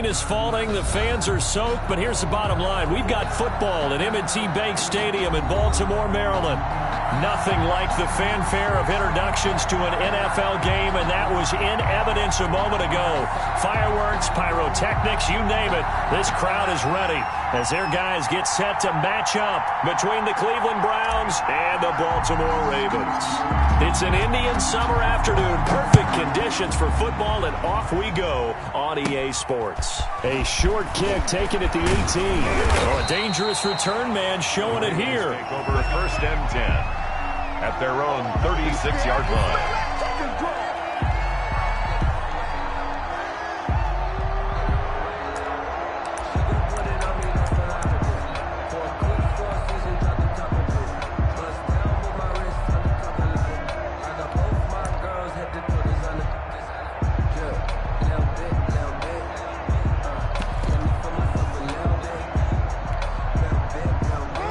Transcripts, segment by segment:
rain is falling, the fans are soaked, but here's the bottom line. We've got football at M&T Bank Stadium in Baltimore, Maryland. Nothing like the fanfare of introductions to an NFL game, and that was in evidence a moment ago. Fireworks, pyrotechnics, you name it. This crowd is ready as their guys get set to match up between the Cleveland Browns and the Baltimore Ravens. It's an Indian summer afternoon. Perfect conditions for football, and off we go on EA Sports. A short kick taken at the 18. Oh, a dangerous return man showing it here. Take over first and 10 at their own 36-yard line.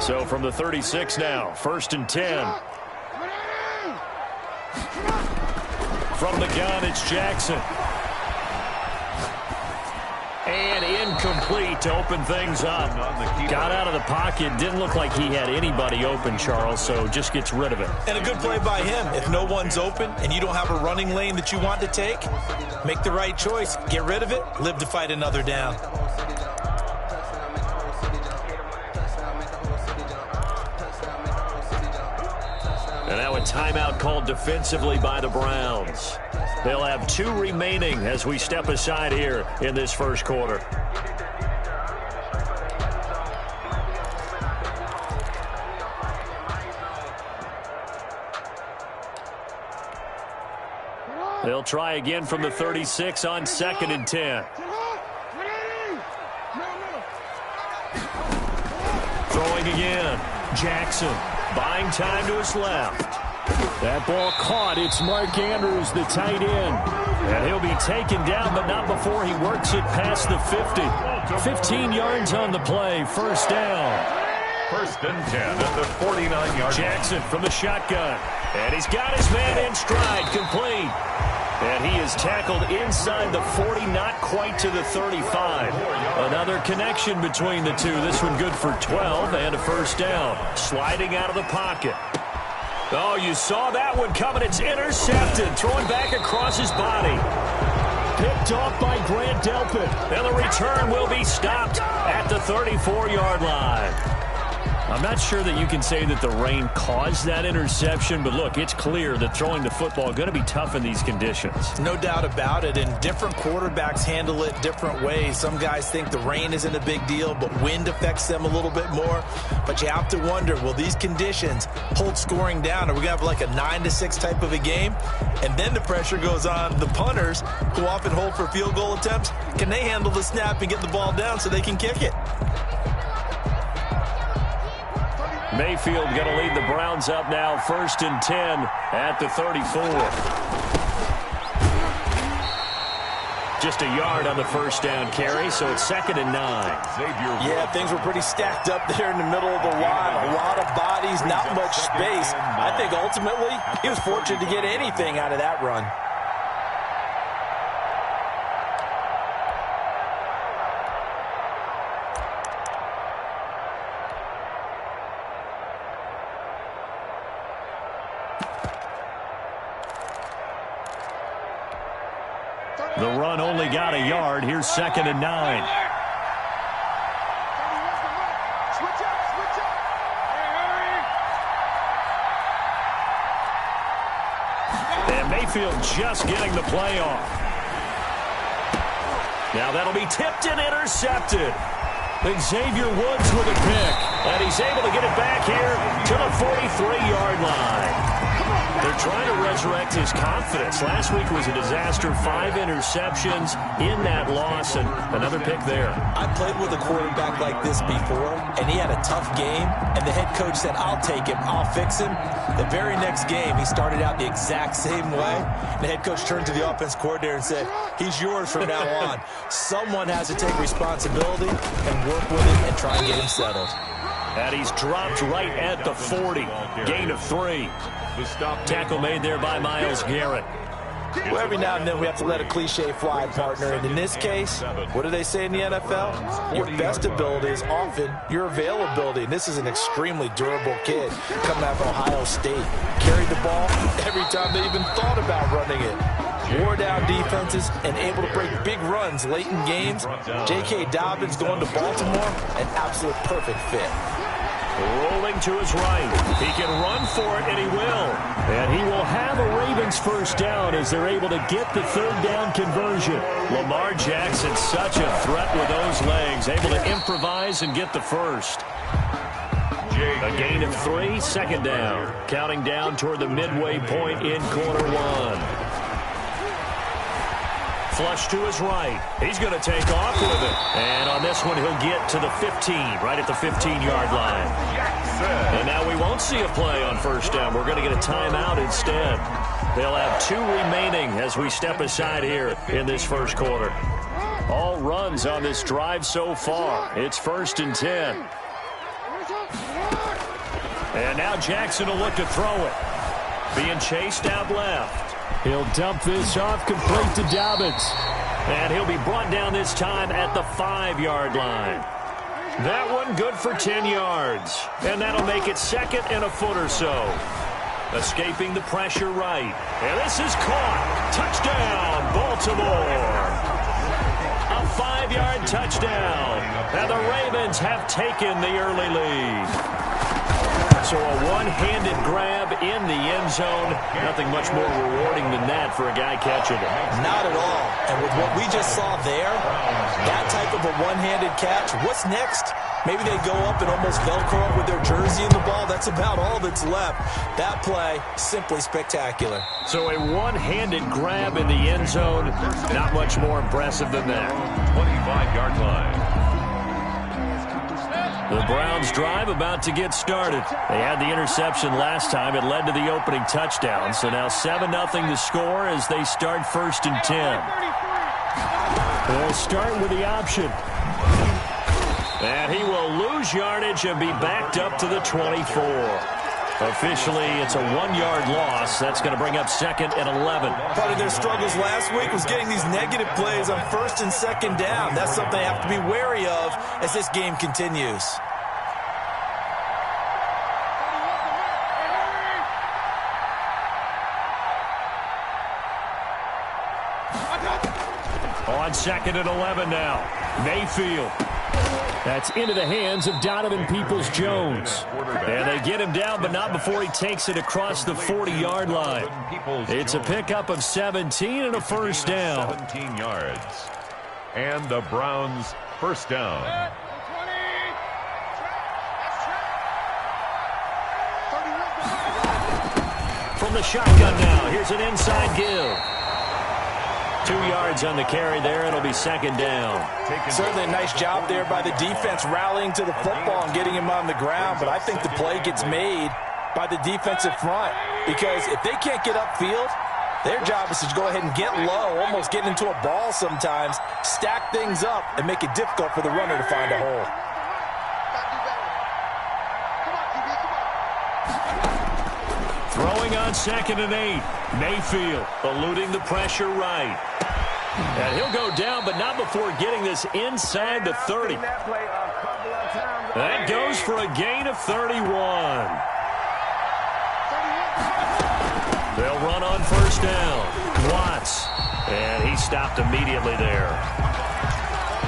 So from the 36 now, first and 10. From the gun, it's Jackson. And incomplete to open things up. Got out of the pocket. Didn't look like he had anybody open, Charles, so just gets rid of it. And a good play by him. If no one's open and you don't have a running lane that you want to take, make the right choice. Get rid of it. Live to fight another down. And now a timeout called defensively by the Browns. They'll have 2 remaining as we step aside here in this first quarter. They'll try again from the 36 on second and 10. Throwing again. Jackson buying time to his left. That ball caught. It's Mark Andrews, the tight end. And he'll be taken down, but not before he works it past the 50. 15 yards on the play. First down. First and 10 at the 49-yard line. Jackson from the shotgun. And he's got his man in stride. Complete. And he is tackled inside the 40, not quite to the 35. Another connection between the two. This one good for 12 and a first down. Sliding out of the pocket. Oh, you saw that one coming. It's intercepted. Throwing back across his body. Picked off by Grant Delpit. And the return will be stopped at the 34-yard line. I'm not sure that you can say that the rain caused that interception, but look, it's clear that throwing the football is going to be tough in these conditions. No doubt about it, and different quarterbacks handle it different ways. Some guys think the rain isn't a big deal, but wind affects them a little bit more. But you have to wonder, will these conditions hold scoring down? Are we going to have like a 9-6 type of a game? And then the pressure goes on the punters, who often hold for field goal attempts. Can they handle the snap and get the ball down so they can kick it? Mayfield going to lead the Browns up now, first and 10 at the 34. Just a yard on the first down carry, so it's second and 9. Yeah, things were pretty stacked up there in the middle of the line. A lot of bodies, not much space. I think ultimately he was fortunate to get anything out of that run. The run only got a yard. Here's second and 9. And Mayfield just getting the play off. Now that'll be tipped and intercepted. Xavier Woods with a pick. And he's able to get it back here to the 43-yard line. They're trying to resurrect his confidence. Last week was a disaster. 5 interceptions in that loss, and another pick there. I played with a quarterback like this before, and he had a tough game, and the head coach said, I'll take him, I'll fix him. The very next game, he started out the exact same way. The head coach turned to the offense coordinator and said, he's yours from now on. Someone has to take responsibility and work with him and try and get him settled. And he's dropped right at the 40. Gain of 3. Tackle made there by Myles Garrett. Well, every now and then we have to let a cliche fly, partner. And in this case, what do they say in the NFL? Your best ability is often your availability. And this is an extremely durable kid coming out of Ohio State. Carried the ball every time they even thought about running it. Wore down defenses and able to break big runs late in games. J.K. Dobbins going to Baltimore, an absolute perfect fit. Rolling to his right. He can run for it, and he will. And he will have a Ravens first down as they're able to get the third down conversion. Lamar Jackson, such a threat with those legs, able to improvise and get the first. A gain of 3, second down. Counting down toward the midway point in quarter one. Flush to his right. He's going to take off with it. And on this one, he'll get to the 15, right at the 15-yard line. And now we won't see a play on first down. We're going to get a timeout instead. They'll have 2 remaining as we step aside here in this first quarter. All runs on this drive so far. It's 1st and 10. And now Jackson will look to throw it. Being chased out left. He'll dump this off complete to Dobbins. And he'll be brought down this time at the 5-yard line. That one good for 10 yards. And that'll make it 2nd and a foot or so. Escaping the pressure right. And this is caught. Touchdown, Baltimore. A 5-yard touchdown. And the Ravens have taken the early lead. So a one-handed grab in the end zone. Nothing much more rewarding than that for a guy catching it. Not at all. And with what we just saw there, that type of a one-handed catch, what's next? Maybe they go up and almost Velcro up with their jersey in the ball. That's about all that's left. That play, simply spectacular. So a one-handed grab in the end zone. Not much more impressive than that. 25-yard line. The Browns drive about to get started. They had the interception last time. It led to the opening touchdown. So now 7-0 the score as they start 1st and 10. They'll start with the option. And he will lose yardage and be backed up to the 24. Officially, it's a 1-yard loss. That's going to bring up 2nd and 11. Part of their struggles last week was getting these negative plays on 1st and 2nd down. That's something they have to be wary of as this game continues. On 2nd and 11 now. Mayfield. That's into the hands of Donovan Peoples-Jones. And they get him down, but not before he takes it across the 40-yard line. It's a pickup of 17 and a first down. 17 yards. And the Browns first down. From the shotgun now, here's an inside give. 2 yards on the carry there. It'll be 2nd down. Certainly a nice job there by the defense rallying to the football and getting him on the ground. But I think the play gets made by the defensive front. Because if they can't get upfield, their job is to go ahead and get low, almost get into a ball sometimes, stack things up, and make it difficult for the runner to find a hole. Throwing on 2nd and 8. Mayfield eluding the pressure right. And he'll go down, but not before getting this inside the 30. That goes for a gain of 31. They'll run on first down. Watts. And he stopped immediately there.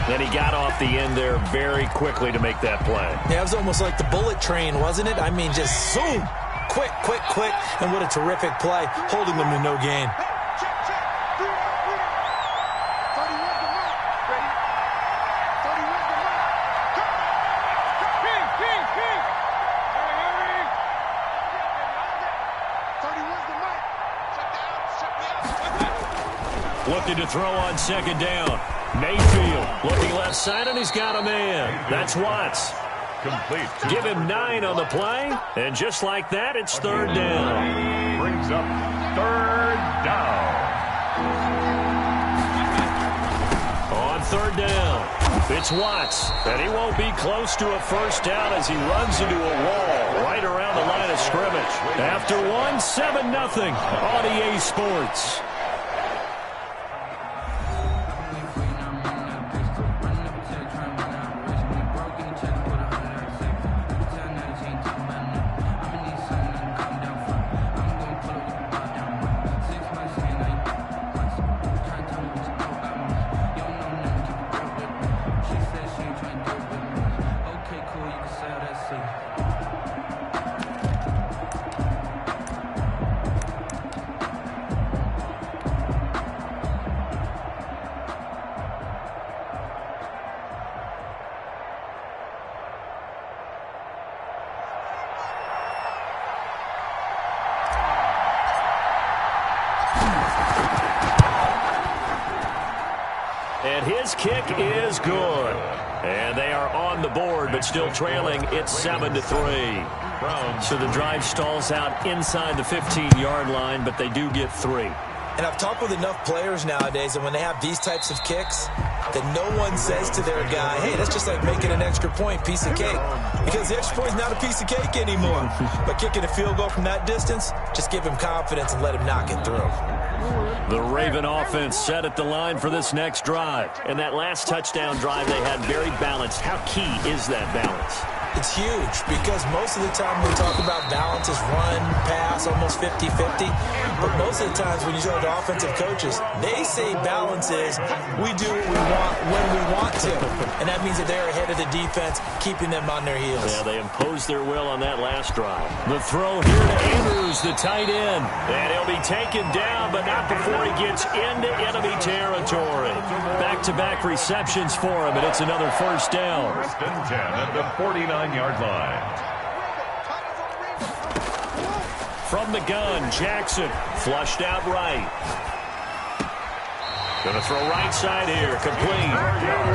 Then he got off the end there very quickly to make that play. Yeah, it was almost like the bullet train, wasn't it? I mean, just zoom. Quick, quick, quick. And what a terrific play, holding them to no gain. Looking to throw on 2nd down. Mayfield looking left side, and he's got a man. That's Watts. Complete. Give him 9 on the play, and just like that, it's 3rd down. Brings up 3rd down. On 3rd down, it's Watts, and he won't be close to a first down as he runs into a wall right around the line of scrimmage. After 7-0 on EA Sports. this kick is good. And they are on the board, but still trailing. It's 7-3. So the drive stalls out inside the 15-yard line, but they do get 3. And I've talked with enough players nowadays that when they have these types of kicks, that no one says to their guy, hey, that's just like making an extra point, piece of cake. Because the extra point is not a piece of cake anymore. But kicking a field goal from that distance, just give him confidence and let him knock it through. The Raven offense set at the line for this next drive. And that last touchdown drive they had very balanced. How key is that balance? It's huge because most of the time we talk about balance is run, pass, almost 50-50. But most of the times when you talk to offensive coaches, they say balance is we do what we want when we want to. And that means that they're ahead of the defense, keeping them on their heels. Yeah, they imposed their will on that last drive. The throw here to Andrews, the tight end. And he'll be taken down, but not before he gets into enemy territory. Back-to-back receptions for him, and it's another first down. First and 10 at the 49-yard line. From the gun, Jackson flushed out right. Going to throw right side here, complete.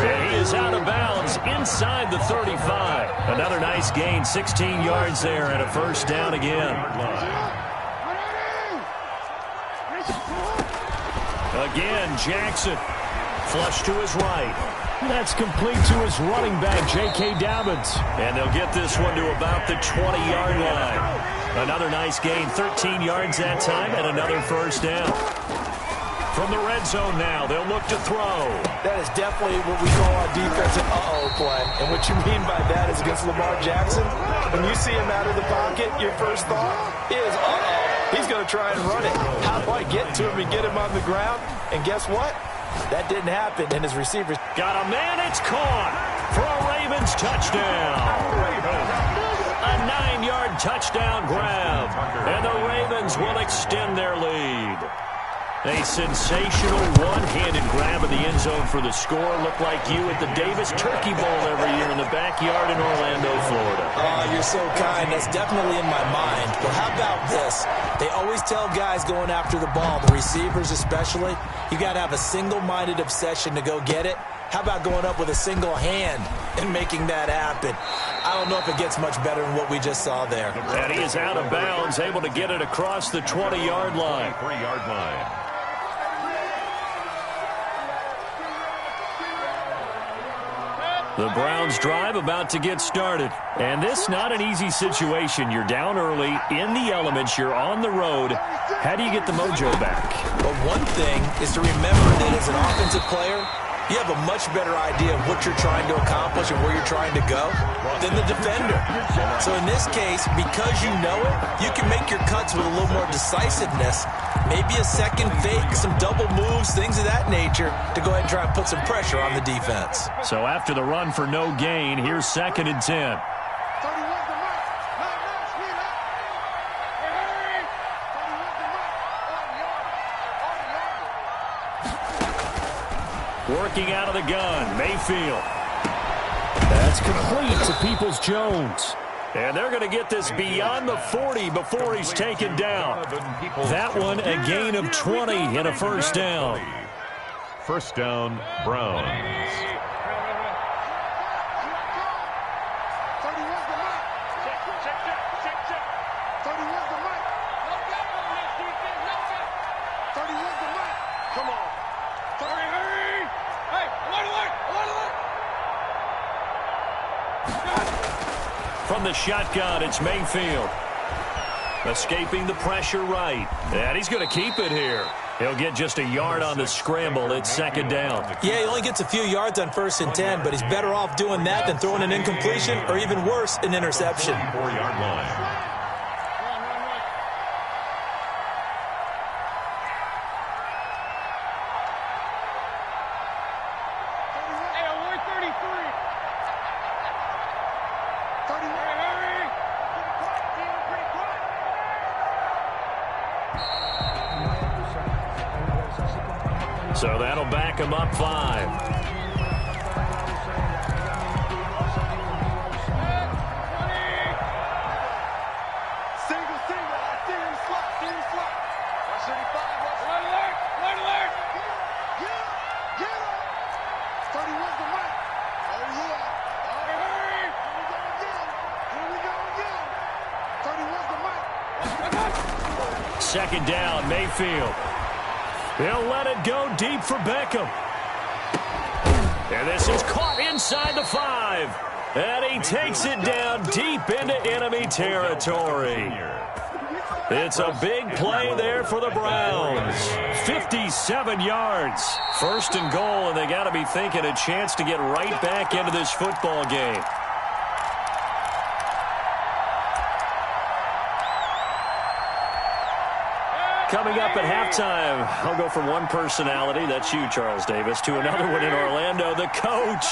And he is out of bounds inside the 35. Another nice gain, 16 yards there and a first down again. Again, Jackson flush to his right. That's complete to his running back, J.K. Dobbins. And they'll get this one to about the 20-yard line. Another nice gain, 13 yards that time, and another first down. From the red zone now, they'll look to throw. That is definitely what we call our defensive uh-oh play. And what you mean by that is against Lamar Jackson, when you see him out of the pocket, your first thought is, uh-oh, he's going to try and run it. How do I get to him and get him on the ground? And guess what? That didn't happen, and his receivers got a man. It's caught for a Ravens touchdown. A 9-yard touchdown grab, and the Ravens will extend their lead. A sensational one-handed grab in the end zone for the score. Looked like you at the Davis Turkey Bowl every year in the backyard in Orlando, Florida. Oh, you're so kind. That's definitely in my mind. But how about this? They always tell guys going after the ball, the receivers especially, you got to have a single-minded obsession to go get it. How about going up with a single hand and making that happen? I don't know if it gets much better than what we just saw there. And he is out of bounds, able to get it across the 20-yard line. 3-yard line. The Browns drive about to get started. And this not an easy situation. You're down early, in the elements, you're on the road. How do you get the mojo back? But one thing is to remember that as an offensive player, you have a much better idea of what you're trying to accomplish and where you're trying to go than the defender. So in this case, because you know it, you can make your cuts with a little more decisiveness. Maybe a second fake, some double moves, things of that nature to go ahead and try and put some pressure on the defense. So after the run for no gain, here's 2nd and 10. Working out of the gun, Mayfield. That's complete to Peoples-Jones. And they're going to get this beyond the 40 before he's taken down. That one, a gain of 20 and a first down. First down, Browns. From the shotgun, it's Mayfield. Escaping the pressure right. And he's going to keep it here. He'll get just a yard on the scramble. It's 2nd down. Yeah, he only gets a few yards on 1st and 10, but he's better off doing that than throwing an incompletion or even worse, an interception. 4-yard line. So that'll back him up 5. second down. Mayfield. He'll let it go deep for Beckham. And this is caught inside the 5. And he takes it down deep into enemy territory. It's a big play there for the Browns. 57 yards. First and goal, and they got to be thinking a chance to get right back into this football game. Coming up at halftime, I'll go from one personality, that's you, Charles Davis, to another one in Orlando, the coach.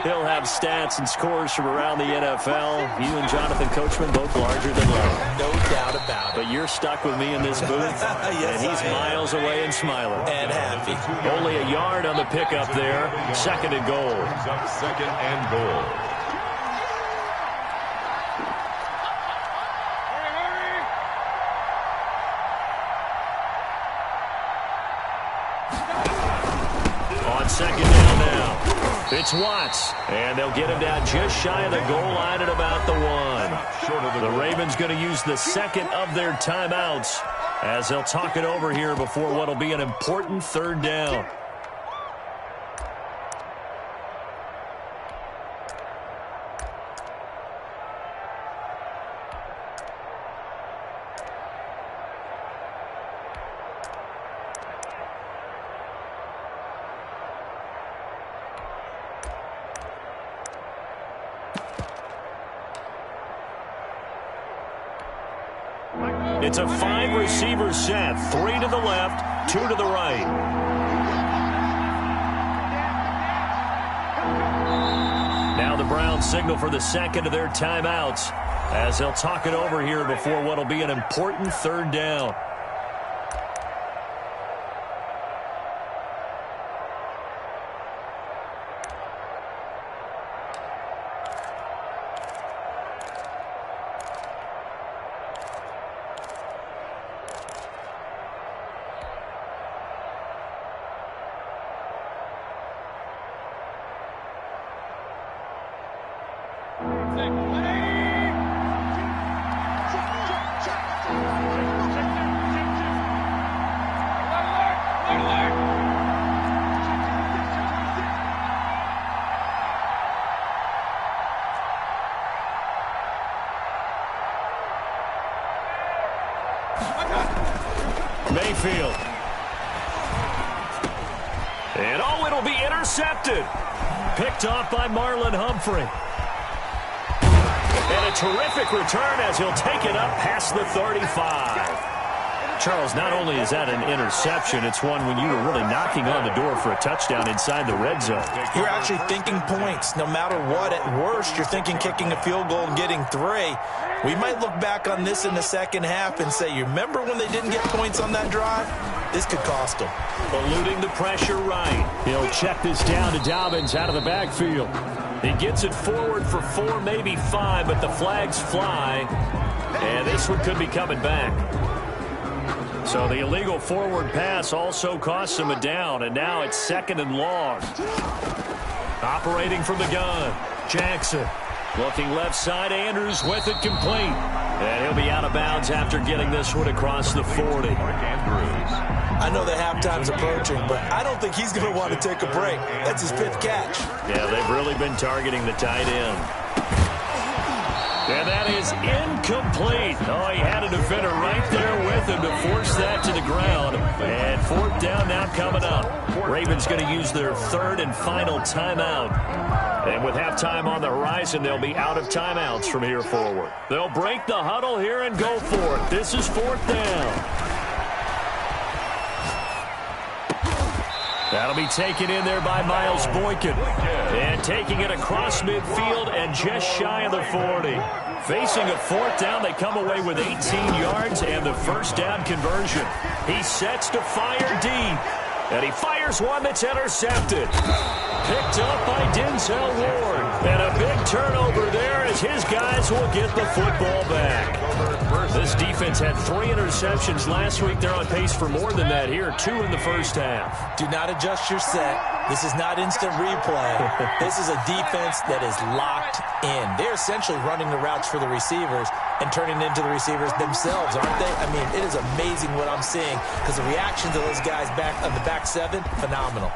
He'll have stats and scores from around the NFL. You and Jonathan Coachman both larger than life. No doubt about it. But you're stuck with me in this booth, yes, and he's miles away and smiling. And happy. Only a yard on the pickup there. Second and goal. Second and goal. Second down now. It's Watts, and they'll get him down just shy of the goal line at about the 1. The Ravens going to use the second of their timeouts as they'll talk it over here before what will be an important third down. It's a 5-receiver set. 3 to the left, 2 to the right. Now the Browns signal for the second of their timeouts as they'll talk it over here before what will be an important third down. Mayfield. And oh, it'll be intercepted. Picked off by Marlon Humphrey. And a terrific return as he'll take it up past the 35. Charles, not only is that an interception, it's one when you were really knocking on the door for a touchdown inside the red zone. You're actually thinking points. No matter what, at worst, you're thinking kicking a field goal and getting 3. We might look back on this in the second half and say, you remember when they didn't get points on that drive? This could cost them. Eluding the pressure right. He'll check this down to Dobbins out of the backfield. He gets it forward for 4, maybe 5, but the flags fly. And this one could be coming back. So the illegal forward pass also costs him a down, and now it's second and long. Operating from the gun, Jackson. Looking left side, Andrews with it complete. And he'll be out of bounds after getting this one across the 40. I know that halftime's approaching, but I don't think he's going to want to take a break. That's his 5th catch. Yeah, they've really been targeting the tight end. And that is incomplete. Oh, he had a defender right there with him to force that to the ground. And 4th down now coming up. Ravens going to use their 3rd and final timeout. And with halftime on the horizon, they'll be out of timeouts from here forward. They'll break the huddle here and go for it. This is 4th down. That'll be taken in there by Miles Boykin. And taking it across midfield and just shy of the 40. Facing a 4th down, they come away with 18 yards and the first down conversion. He sets to fire deep. And he fires one that's intercepted. Picked up by Denzel Ward. And a big turnover there as his guys will get the football back. This defense had 3 interceptions last week. They're on pace for more than that here. 2 in the first half. Do not adjust your set. This is not instant replay. This is a defense that is locked in. They're essentially running the routes for the receivers and turning into the receivers themselves, aren't they? I mean, it is amazing what I'm seeing because the reaction to those guys back on the back seven, phenomenal.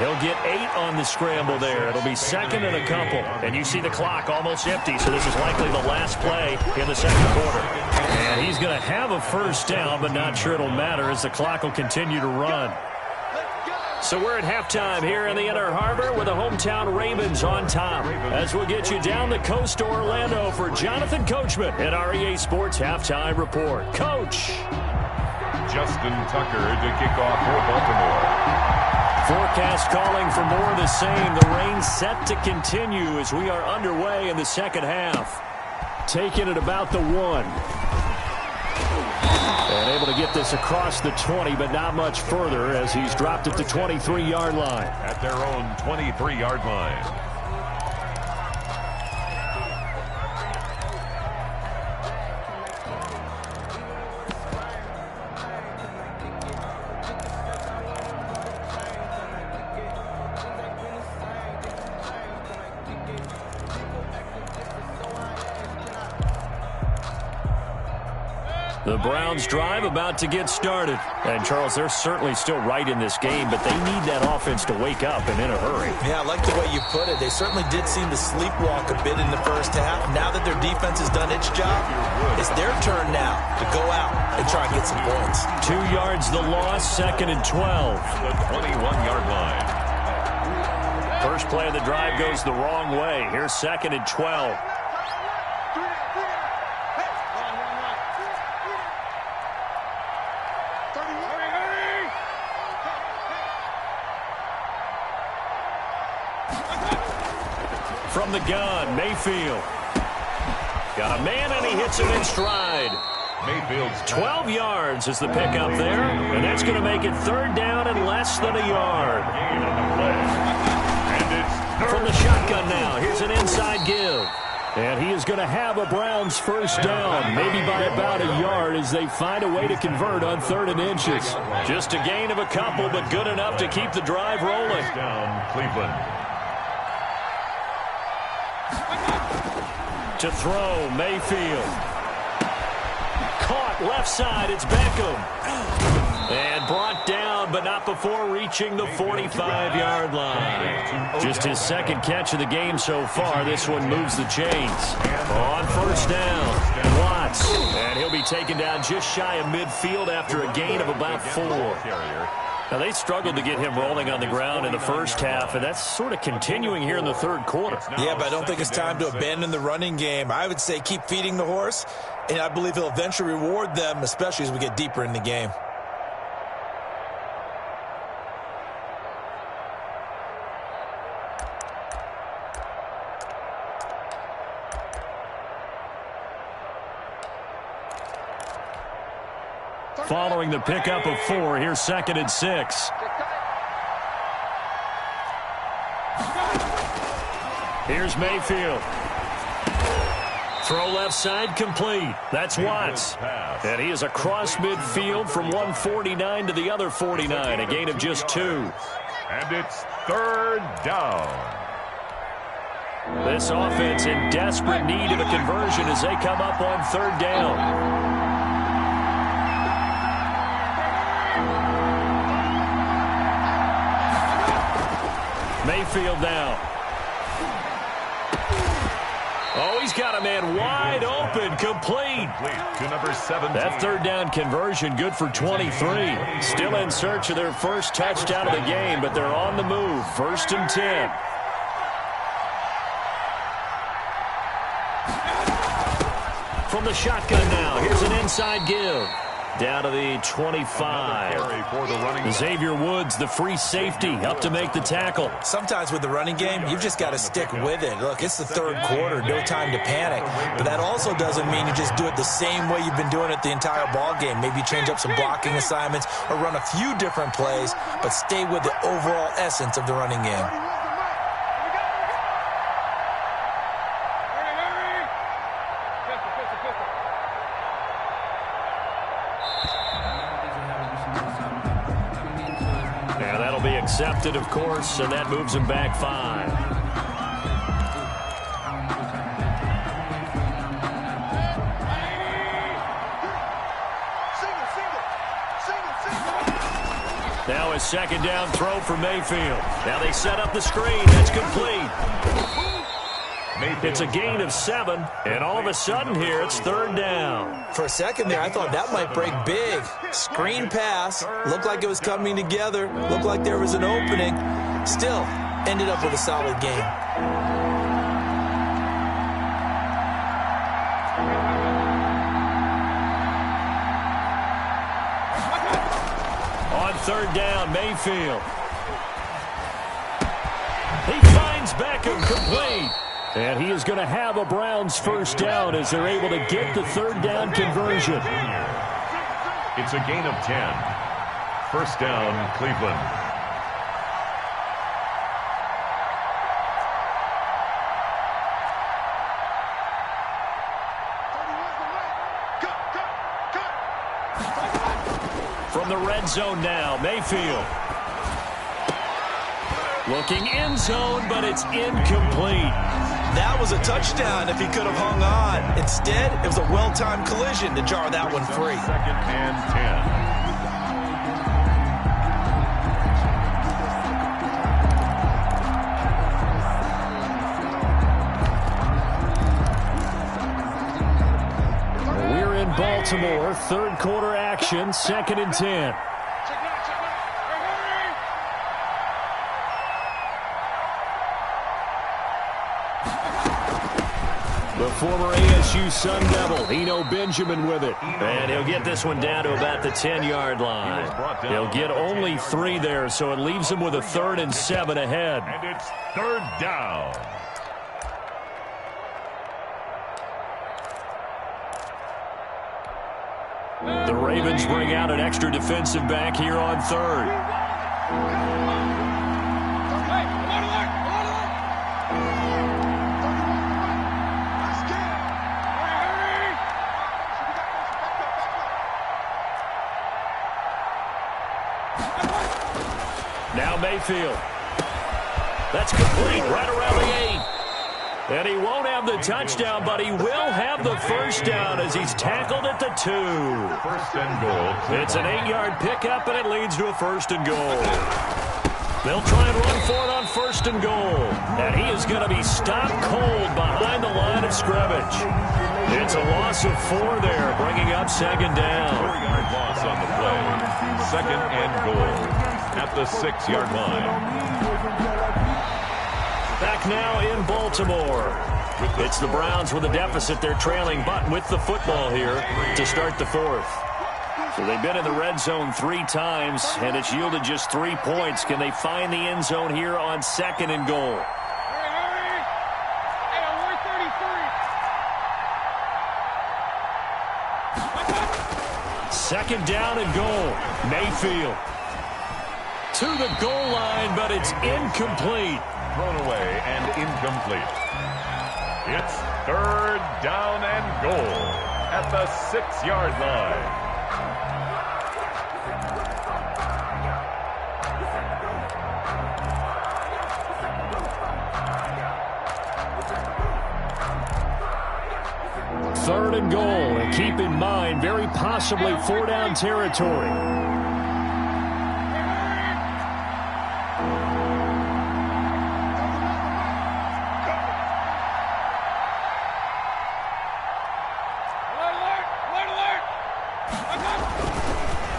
He'll get 8 on the scramble there. It'll be second and a couple. And you see the clock almost empty, so this is likely the last play in the second quarter. And he's going to have a first down, but not sure it'll matter as the clock will continue to run. So we're at halftime here in the Inner Harbor with the hometown Ravens on top. As we'll get you down the coast to Orlando for Jonathan Coachman at our EA Sports Halftime Report. Coach. Justin Tucker to kick off for Baltimore. Forecast calling for more of the same. The rain set to continue as we are underway in the second half. Taking it about the 1. And able to get this across the 20, but not much further as he's dropped at the 23-yard line. At their own 23-yard line. The Browns drive about to get started. And, Charles, they're certainly still right in this game, but they need that offense to wake up and in a hurry. Yeah, I like the way you put it. They certainly did seem to sleepwalk a bit in the first half. Now that their defense has done its job, it's their turn now to go out and try and get some points. 2 yards the loss, second and 12. The 21-yard line. First play of the drive goes the wrong way. Here's second and 12. From the gun, Mayfield. Got a man, and he hits him in stride. Mayfield's 12 yards is the pickup there, and that's going to make it third down and less than a yard. And it's From the shotgun now, here's an inside give. And he is going to have a Browns first down, maybe by about a yard as they find a way to convert on 3rd and inches. Just a gain of a couple, but good enough to keep the drive rolling. down Cleveland. To throw, Mayfield. Caught left side, it's Beckham. And brought down, but not before reaching the 45-yard line. Just his second catch of the game so far. This one moves the chains. On first down, Watts. And he'll be taken down just shy of midfield after a gain of about 4. Now, they struggled to get him rolling on the ground in the first half, and that's sort of continuing here in the third quarter. Yeah, but I don't think it's time to abandon the running game. I would say keep feeding the horse, and I believe he'll eventually reward them, especially as we get deeper in the game. Following the pickup of 4, here's second and 6. Here's Mayfield. Throw left side complete. That's Watts. And he is across midfield from 149 to the other 49, a gain of just 2. And it's third down. This offense in desperate need of a conversion as they come up on 3rd down. Mayfield now. Oh, he's got a man wide open, complete. To number 17. That 3rd down conversion good for 23. Still in search of their first touchdown of the game, but they're on the move. 1st and 10. From the shotgun now, here's an inside give. Down to the 25. Xavier Woods, the free safety, up to make the tackle. Sometimes with the running game, you've just got to stick with it. Look, it's the 3rd quarter, no time to panic. But that also doesn't mean you just do it the same way you've been doing it the entire ball game. Maybe change up some blocking assignments or run a few different plays, but stay with the overall essence of the running game. intercepted, of course, and that moves him back 5. Now a second down throw for Mayfield. Now they set up the screen. That's complete. It's a gain of 7, and all of a sudden here it's 3rd down. For a second there, I thought that might break big. Screen pass. Looked like it was coming together. Looked like there was an opening. Still, ended up with a solid game. On 3rd down, Mayfield. He finds Beckham complete. And he is going to have a Browns first down as they're able to get the 3rd down conversion. It's a gain of 10. First down, Cleveland. From the red zone now, Mayfield. Looking end zone, but it's incomplete. That was a touchdown if he could have hung on. Instead, it was a well-timed collision to jar that one free. 2nd and 10. We're in Baltimore. 3rd quarter action. 2nd and 10. The former ASU Sun Devil, Eno Benjamin with it. And he'll get this one down to about the 10-yard line. He'll get only 3 there, so it leaves him with a 3rd and 7 ahead. And it's 3rd down. The Ravens bring out an extra defensive back here on 3rd. Now Mayfield. That's complete right around the 8. And he won't have the touchdown, but he will have the first down as he's tackled at the 2. 1st and goal. It's an 8-yard pickup, and it leads to a 1st and goal. They'll try and run for it on 1st and goal. And he is going to be stopped cold behind the line of scrimmage. It's a loss of 4 there, bringing up 2nd down. 4-yard loss on the play. 2nd and goal at the 6-yard line. Back now in Baltimore. It's the Browns with a deficit. They're trailing, but with the football here to start the 4th. So they've been in the red zone 3 times, and it's yielded just 3 points. Can they find the end zone here on 2nd and goal? Second down and goal. Mayfield to the goal line, but it's incomplete. Thrown away and incomplete. It's 3rd down and goal at the 6-yard line. Third and goal, and keep in mind, very possibly 4-down territory.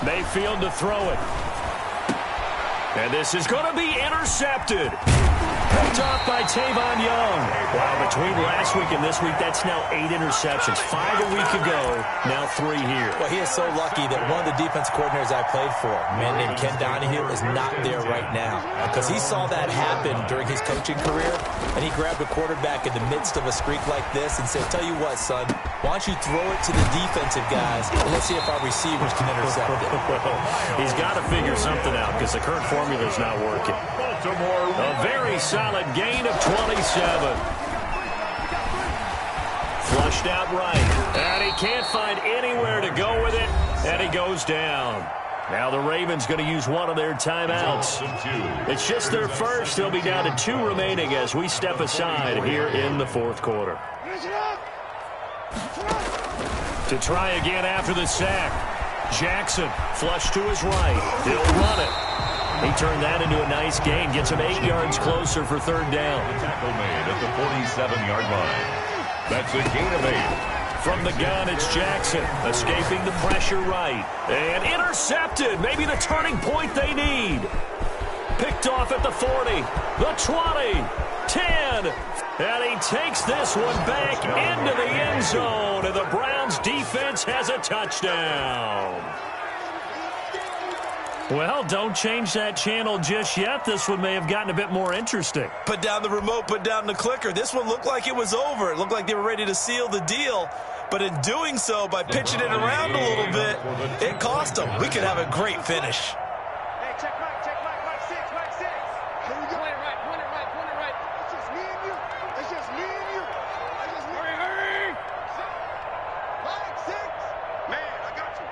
Mayfield to throw it. And this is going to be intercepted. Picked off by Tavon Young. Wow, between last week and this week, that's now 8 interceptions. 5 a week ago, now 3 here. Well, he is so lucky that one of the defense coordinators I played for, a man named Ken Donahue, is not there right now. Because he saw that happen during his coaching career, and he grabbed a quarterback in the midst of a streak like this and said, tell you what, son, why don't you throw it to the defensive guys, and let's see if our receivers can intercept it. Well, he's got to figure something out because the current formula is not working. A very solid gain of 27. Flushed out right. And he can't find anywhere to go with it. And he goes down. Now the Ravens going to use one of their timeouts. It's just their first. They'll be down to 2 remaining as we step aside here in the fourth quarter. To try again after the sack. Jackson, flush to his right. He'll run it. He turned that into a nice gain. Gets him 8 yards closer for third down. The tackle made at the 47-yard line. That's a gain of 8. From the gun, it's Jackson, escaping the pressure right. And intercepted. Maybe the turning point they need. Picked off at the 40, the 20, 10. And he takes this one back into the end zone. And the Browns defense has a touchdown. Well, don't change that channel just yet. This one may have gotten a bit more interesting. Put down the remote, put down the clicker. This one looked like it was over. It looked like they were ready to seal the deal. But in doing so, by pitching it around a little bit, it cost them. We could have a great finish. Hey, check right 6. Here we go. Point it right. It's just me and you. Hurry. Right 6. Man, I got you.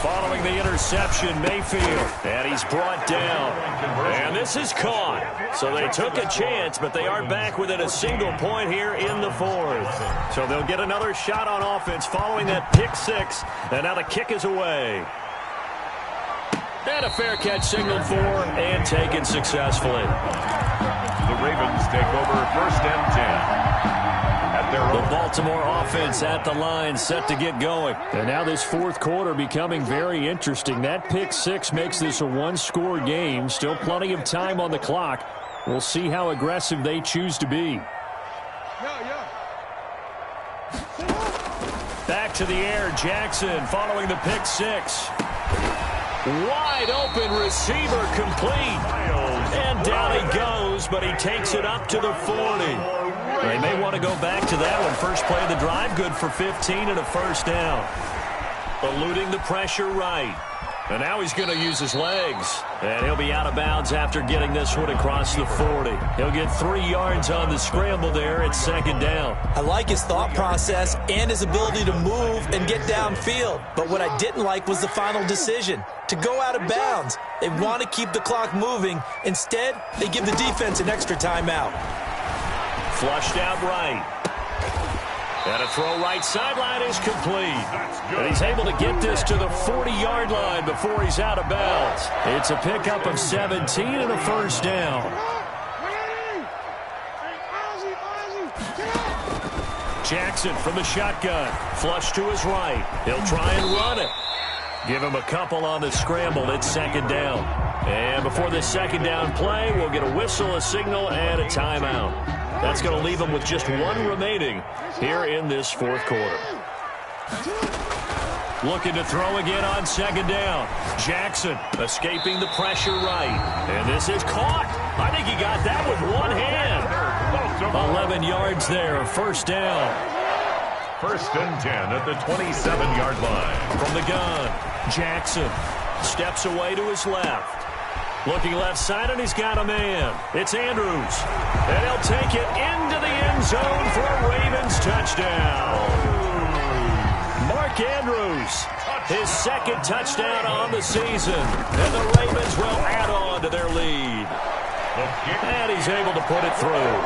Following the interception, Mayfield. And he's brought down. And this is caught. So they took a chance, but they are back within a single point here in the fourth. So they'll get another shot on offense following that pick 6. And now the kick is away. And a fair catch signaled for and taken successfully. The Ravens take over 1st and 10. The Baltimore offense at the line, set to get going. And now this fourth quarter becoming very interesting. That pick 6 makes this a 1-score game. Still plenty of time on the clock. We'll see how aggressive they choose to be. Back to the air, Jackson following the pick 6. Wide open receiver complete. And down he goes, but he takes it up to the 40. They may want to go back to that one. First play of the drive, good for 15 and a first down. Eluding the pressure right. And now he's going to use his legs. And he'll be out of bounds after getting this one across the 40. He'll get 3 yards on the scramble there at 2nd down. I like his thought process and his ability to move and get downfield. But what I didn't like was the final decision, to go out of bounds. They want to keep the clock moving. Instead, they give the defense an extra timeout. Flushed out right. And a throw right sideline is complete. And he's able to get this to the 40-yard line before he's out of bounds. It's a pickup of 17 and a first down. Jackson from the shotgun. Flush to his right. He'll try and run it. Give him a couple on the scramble. It's 2nd down. And before this 2nd down play, we'll get a whistle, a signal, and a timeout. That's going to leave them with just 1 remaining here in this fourth quarter. Looking to throw again on 2nd down. Jackson escaping the pressure right. And this is caught. I think he got that with one hand. 11 yards there, first down. 1st and 10 at the 27-yard line. From the gun, Jackson steps away to his left. Looking left side, and he's got a man. It's Andrews. And he'll take it into the end zone for a Ravens touchdown. Mark Andrews, his 2nd touchdown on the season. And the Ravens will add on to their lead. And he's able to put it through.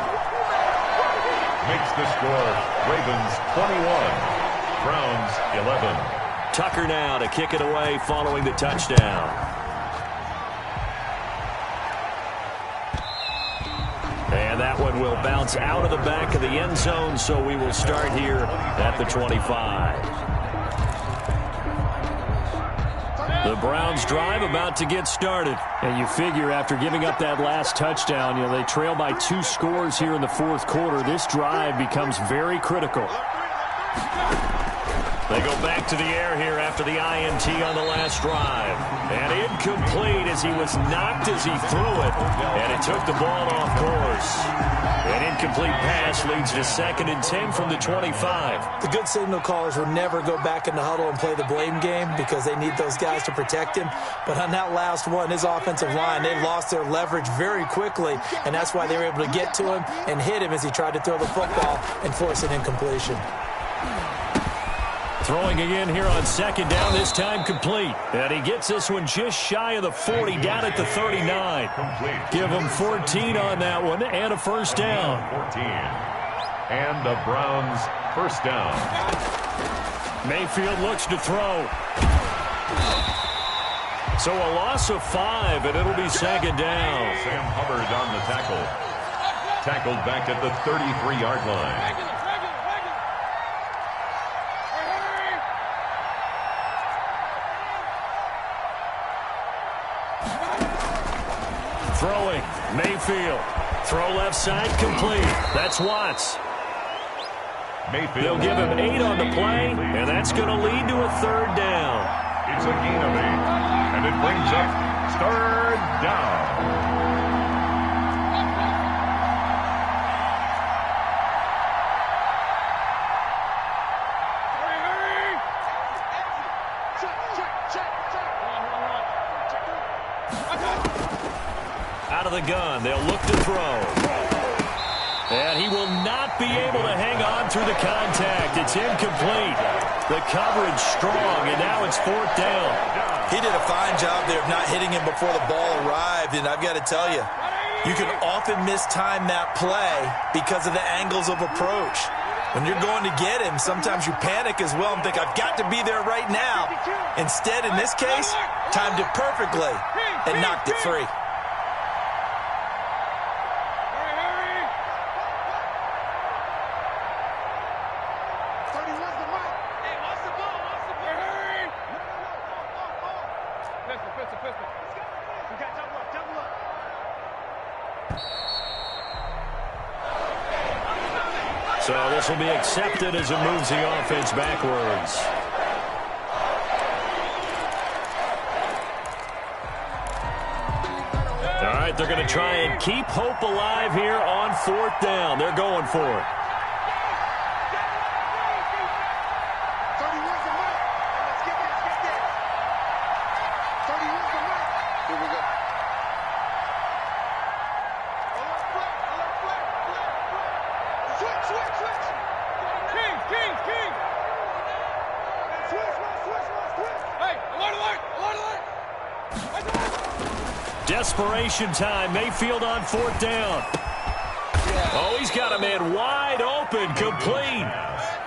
Makes the score Ravens 21, Browns 11. Tucker now to kick it away following the touchdown. And that one will bounce out of the back of the end zone, so we will start here at the 25. The Browns drive about to get started. And you figure after giving up that last touchdown, they trail by 2 scores here in the fourth quarter. This drive becomes very critical. They go back to the air here after the INT on the last drive. And incomplete as he was knocked as he threw it. And it took the ball off course. An incomplete pass leads to 2nd and 10 from the 25. The good signal callers will never go back in the huddle and play the blame game because they need those guys to protect him. But on that last one, his offensive line, they lost their leverage very quickly. And that's why they were able to get to him and hit him as he tried to throw the football and force an incompletion. Throwing again here on second down, this time complete. And he gets this one just shy of the 40, down at the 39. Give him 14 on that one and a first down. 14. And the Browns first down. Mayfield looks to throw. So a loss of 5, and it'll be second down. Sam Hubbard on the tackle. Tackled back at the 33-yard line. Throwing, Mayfield. Throw left side, complete. That's Watts. Mayfield. They'll give him 8 on the play, and that's going to lead to a third down. It's a gain of 8, and it brings up third down. Out of the gun, they'll look to throw. And he will not be able to hang on through the contact. It's incomplete. The coverage strong, and now it's fourth down. He did a fine job there of not hitting him before the ball arrived, and I've got to tell you, you can often mistime that play because of the angles of approach. When you're going to get him, sometimes you panic as well and think, I've got to be there right now. Instead, in this case, timed it perfectly and knocked it free. So this will be accepted as it moves the offense backwards. All right, they're going to try and keep hope alive here on fourth down. They're going for it. Desperation time. Mayfield on fourth down. Oh, he's got a man wide open, complete.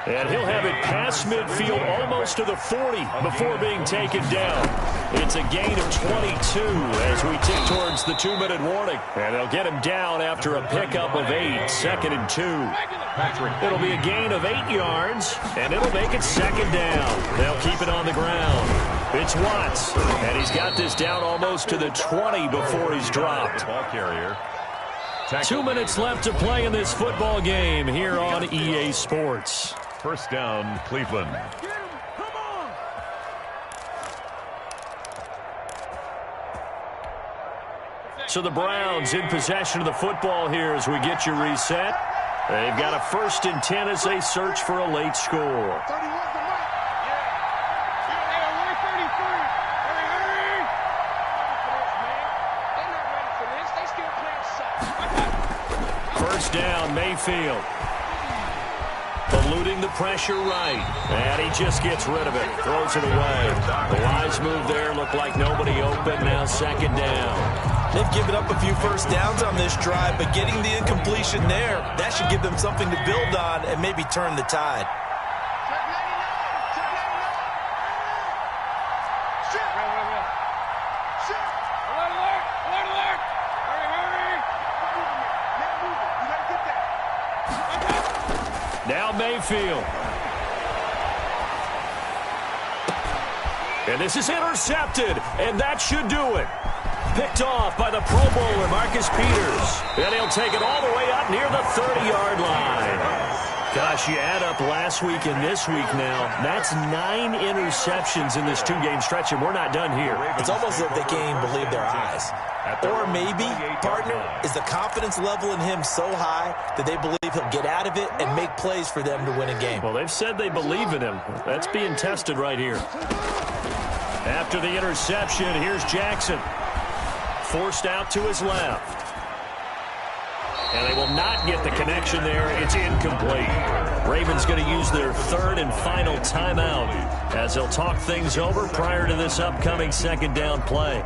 And he'll have it past midfield almost to the 40 before being taken down. It's a gain of 22 as we tick towards the 2-minute warning. And they'll get him down after a pickup of 8, second and 2. It'll be a gain of 8 yards, and it'll make it second down. They'll keep it on the ground. It's Watts, and he's got this down almost to the 20 before he's dropped. Ball carrier. 2 minutes left to play in this football game here on EA Sports. First down, Cleveland. So the Browns in possession of the football here as we get you reset. They've got a 1st and 10 as they search for a late score. First down, Mayfield. Eluding the pressure right. And he just gets rid of it. Throws it away. The wise move there. Looked like nobody open. Now second down. They've given up a few first downs on this drive, but getting the incompletion there, that should give them something to build on and maybe turn the tide. Now Mayfield. And this is intercepted, and that should do it. Picked off by the Pro Bowler, Marcus Peters. And he'll take it all the way up near the 30-yard line. Gosh, you add up last week and this week now, that's 9 interceptions in this 2-game stretch, and we're not done here. It's almost like they can't even believe their eyes. Or maybe, partner, is the confidence level in him so high that they believe he'll get out of it and make plays for them to win a game. Well, they've said they believe in him. That's being tested right here. After the interception, here's Jackson. Forced out to his left. And they will not get the connection there. It's incomplete. Ravens going to use their third and final timeout as they'll talk things over prior to this upcoming second down play.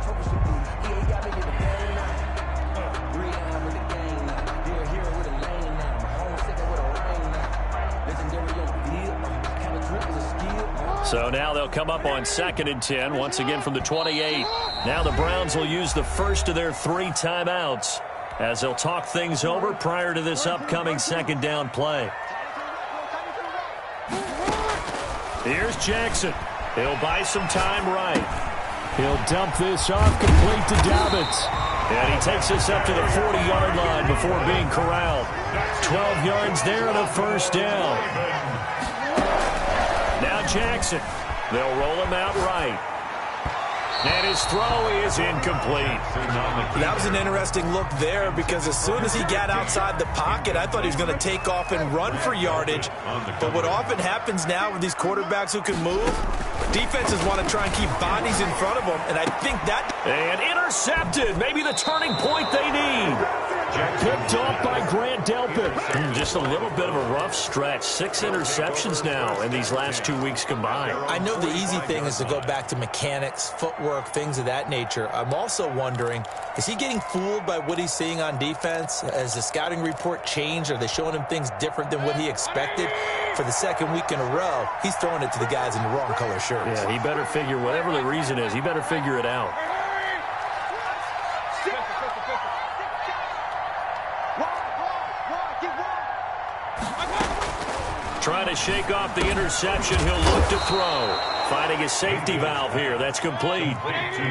So now they'll come up on 2nd and 10, once again from the 28. Now the Browns will use the first of their 3 timeouts as they'll talk things over prior to this upcoming second down play. Here's Jackson. He'll buy some time right. He'll dump this off complete to Dobbins. And he takes this up to the 40-yard line before being corralled. 12 yards there and a first down. Now Jackson. They'll roll him out right. And his throw is incomplete. That was an interesting look there because as soon as he got outside the pocket, I thought he was going to take off and run for yardage. But what often happens now with these quarterbacks who can move, defenses want to try and keep bodies in front of them, and I think that... And intercepted. Maybe the turning point they need. Picked off by Grant Delpit. Just a little bit of a rough stretch. 6 interceptions now in these last 2 weeks combined. I know the easy thing is to go back to mechanics, footwork, things of that nature. I'm also wondering, is he getting fooled by what he's seeing on defense? Has the scouting report changed? Are they showing him things different than what he expected? For the second week in a row, he's throwing it to the guys in the wrong color shirts. Yeah, he better figure, whatever the reason is, he better figure it out. Trying to shake off the interception. He'll look to throw. Finding his safety valve here. That's complete.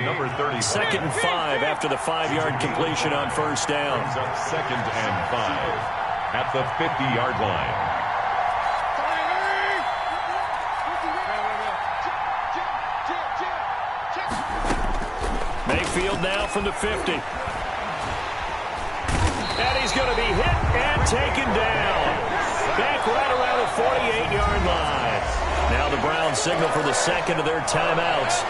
Number 30. 2nd and 5 after the 5-yard completion on first down. Up 2nd and 5 at the 50-yard line. Mayfield now from the 50. And he's going to be hit and taken down. Back right around the 48-yard line. Now the Browns signal for the second of their timeouts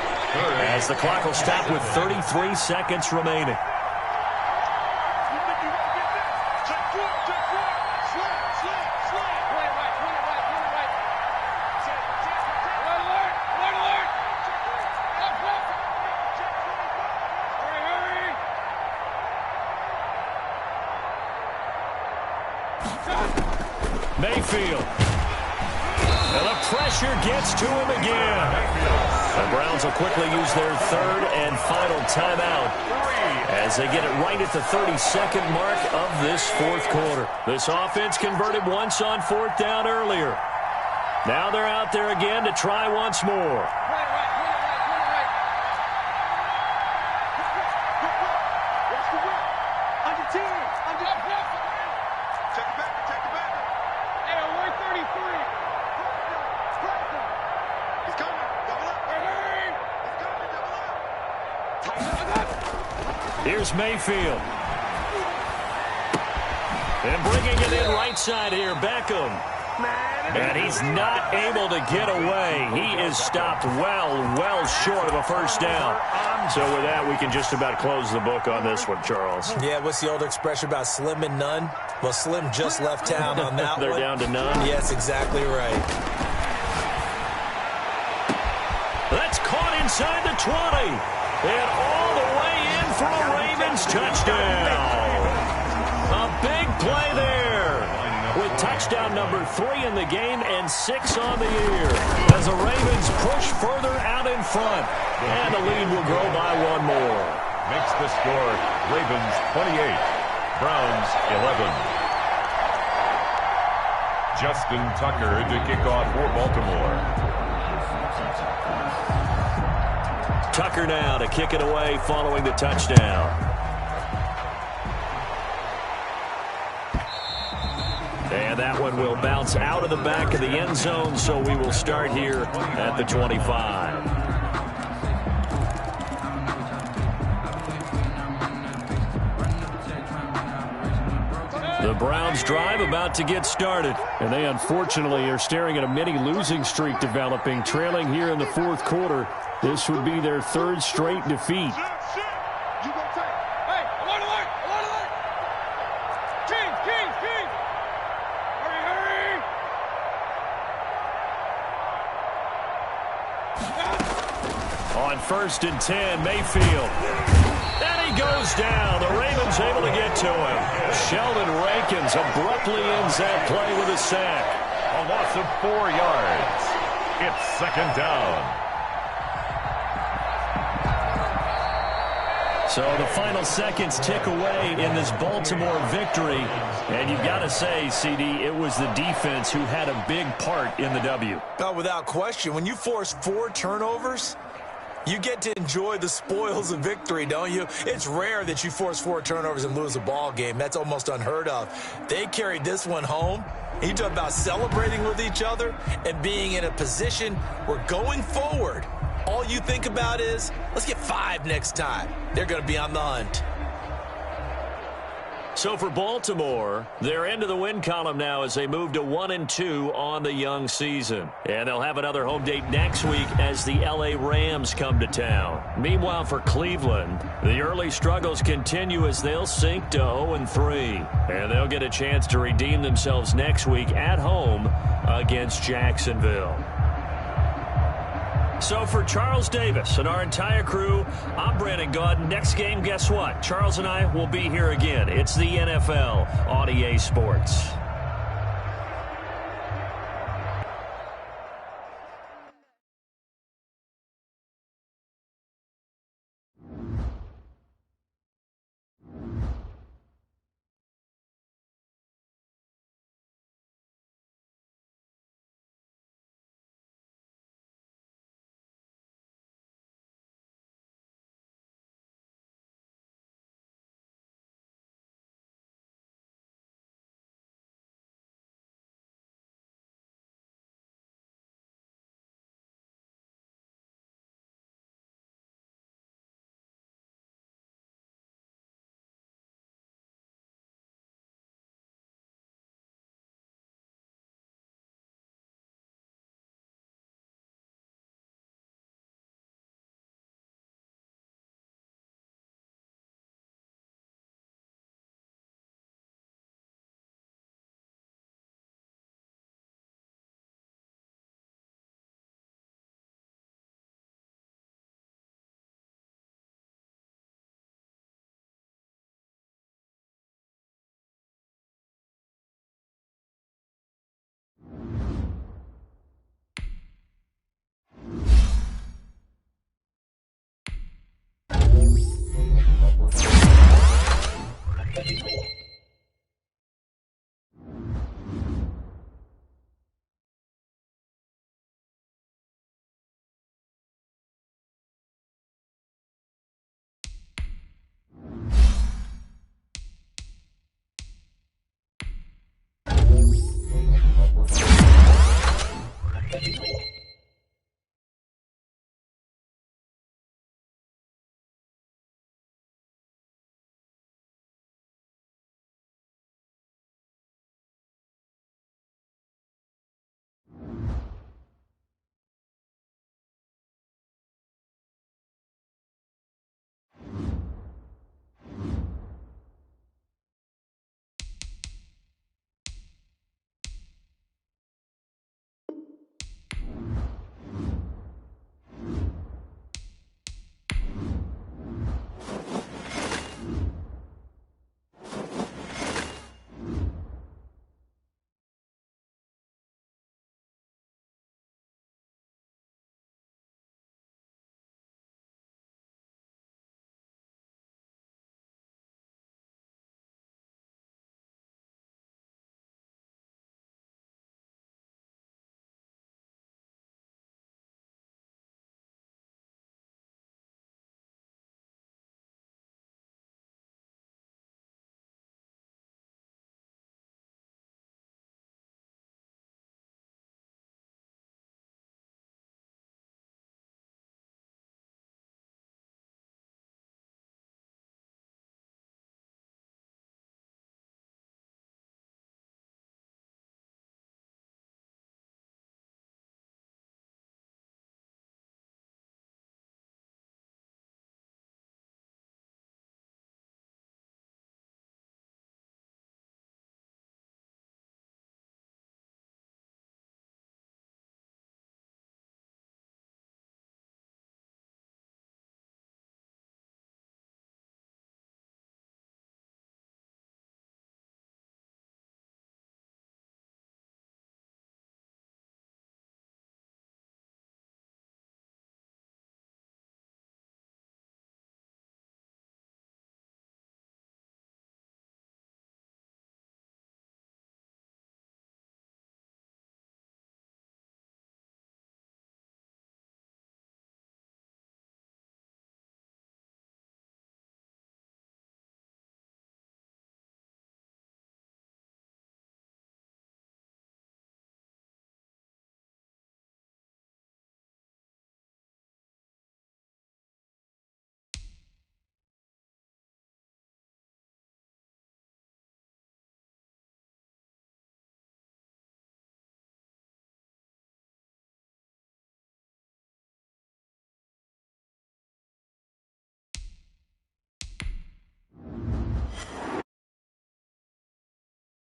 as the clock will stop with 33 seconds remaining. Mayfield. And the pressure gets to him again. The Browns will quickly use their third and final timeout as they get it right at the 32nd mark of this fourth quarter. This offense converted once on 4th down earlier. Now they're out there again to try once more. Here's Mayfield. And bringing it in right side here, Beckham. And he's not able to get away. He is stopped well short of a first down. So with that, we can just about close the book on this one, Charles. Yeah, what's the old expression about slim and none? Well, Slim just left town on that They're one. down to none? Yes, exactly right. That's caught inside the 20. And all the way in for a Ravens touchdown. A big play there with touchdown number 3 in the game and 6 on the year as the Ravens push further out in front. And the lead will grow by 1 more. Makes the score Ravens 28, Browns 11. Justin Tucker to kick off for Baltimore. Tucker now to kick it away following the touchdown. And that one will bounce out of the back of the end zone, so we will start here at the 25. The Browns drive about to get started. And they unfortunately are staring at a mini losing streak developing, trailing here in the fourth quarter. This would be their 3rd straight defeat. Kings! Hurry! On 1st and 10, Mayfield. And he goes down. The Ravens able to get to him. Sheldon Rankins abruptly ends that play with a sack. A loss of 4 yards. It's 2nd down. So the final seconds tick away in this Baltimore victory. And you've got to say, CD, it was the defense who had a big part in the W. Oh, without question. When you force 4 turnovers, you get to enjoy the spoils of victory, don't you? It's rare that you force 4 turnovers and lose a ball game. That's almost unheard of. They carried this one home. You talk about celebrating with each other and being in a position where going forward, all you think about is, let's get 5 next time. They're going to be on the hunt. So for Baltimore, they're into the win column now as they move to 1-2 on the young season. And they'll have another home date next week as the LA Rams come to town. Meanwhile, for Cleveland, the early struggles continue as they'll sink to 0-3. And they'll get a chance to redeem themselves next week at home against Jacksonville. So for Charles Davis and our entire crew, I'm Brandon Gaudin. Next game, guess what? Charles and I will be here again. It's the NFL on EA Sports.